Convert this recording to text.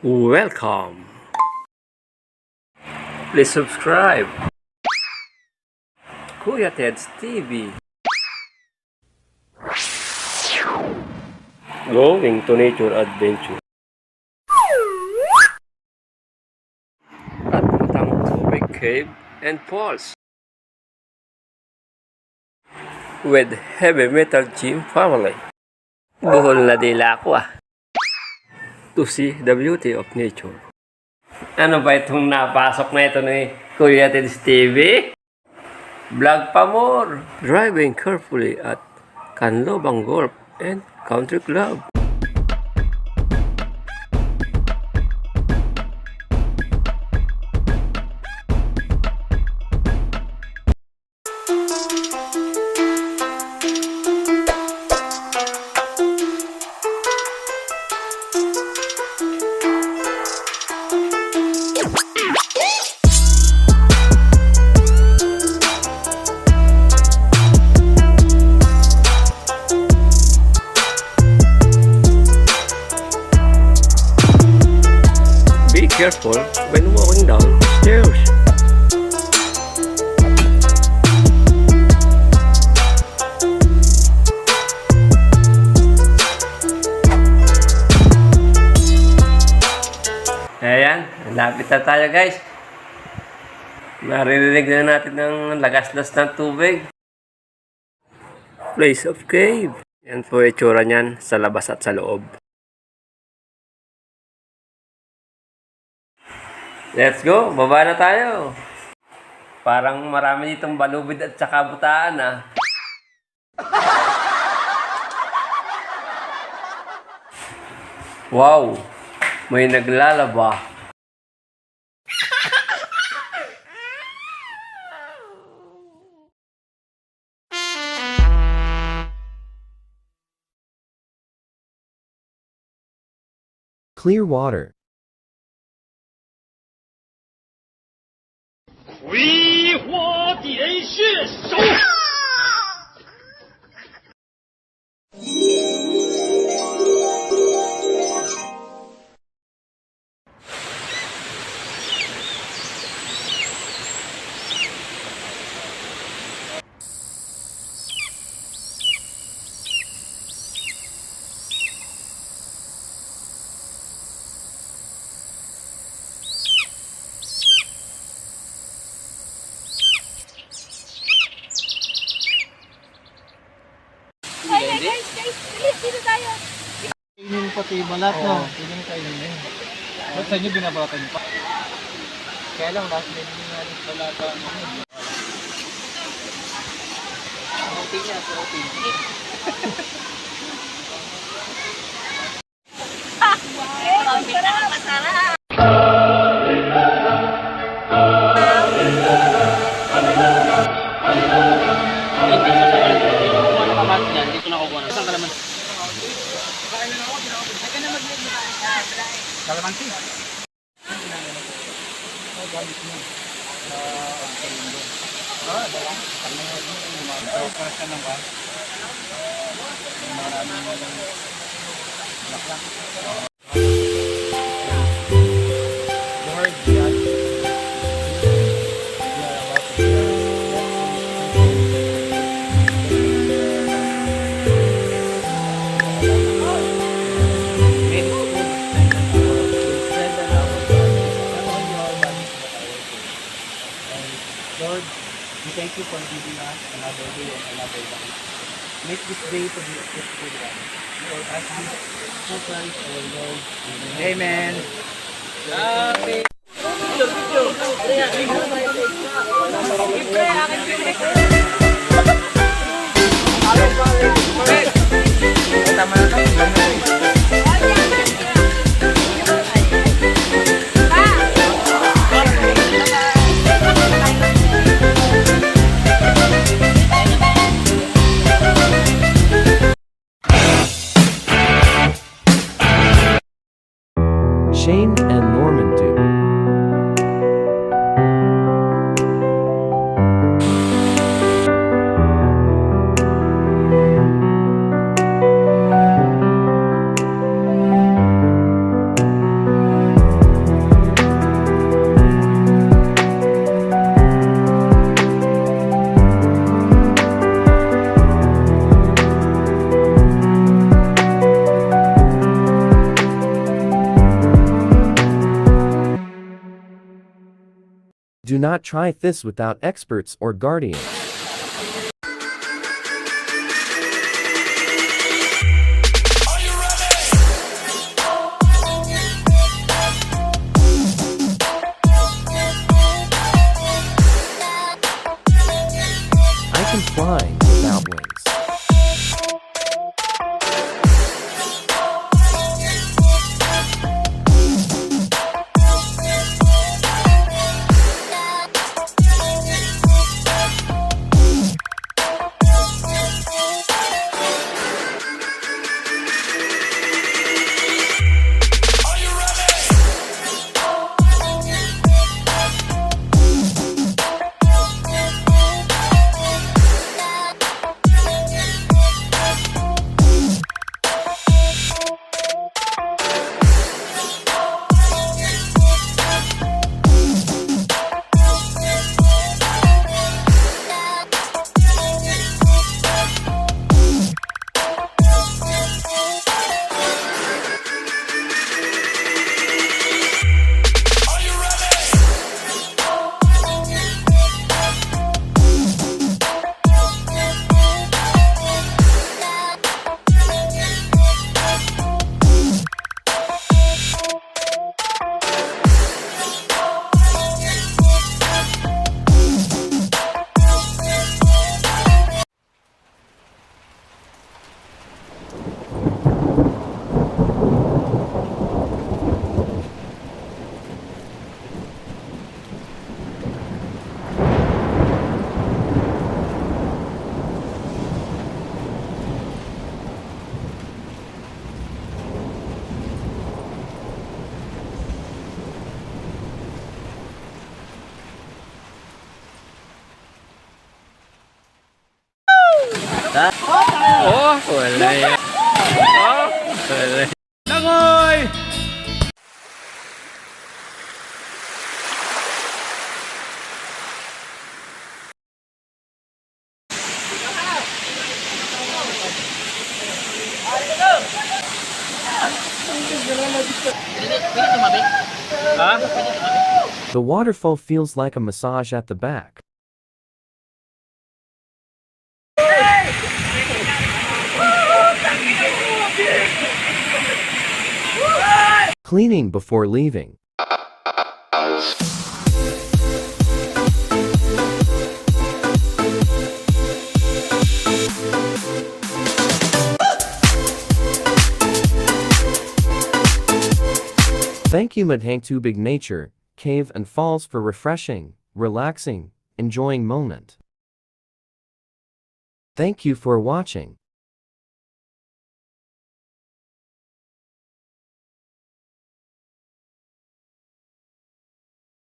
Welcome. Please subscribe. Kuya TedsTV. Going to nature adventure. At Matangtubig Cave and Falls. With heavy metal gym family. Buhol na dila ako to see the beauty of nature. Ano ba itong napasok na ito ni Kuya TedsTV? Vlog pa more! Driving carefully at Canlobang Golf and Country Club. Be careful when walking down stairs. Ayan, lapit na tayo guys. Maririnig na natin ng lagaslas ng tubig. Place of cave. Yan po itsura niyan sa labas at sa loob. Let's go! Baba na tayo! Parang marami ditong balubid at saka butaan Wow! May naglalaba. Clear water. 葵花点穴手。Guys, bilis dito tayo. Kainin pati balat, no? Pwede na kainin yun. Ba't sa inyo binabalatan nyo pa? Kaya lang, last minute nga rin balatan. Protein niya, protein. Ang sarap, masarap. Dito na kukuha na. Isang kalamansi. Kalamansi? Lord, we thank you for giving us another day and another life. Make this day to be a fruitful one. We all ask this through Christ our Lord. Amen. Happy. Tama na ito. Shane and Norman do. Do not try this without experts or guardians. I can fly without wings. Oh, wala yan. Oh, wala. Langoy! Ha? The waterfall feels like a massage at the back. Cleaning before leaving. Thank you Matangtubig nature, cave and falls for refreshing, relaxing, enjoying moment. Thank you for watching.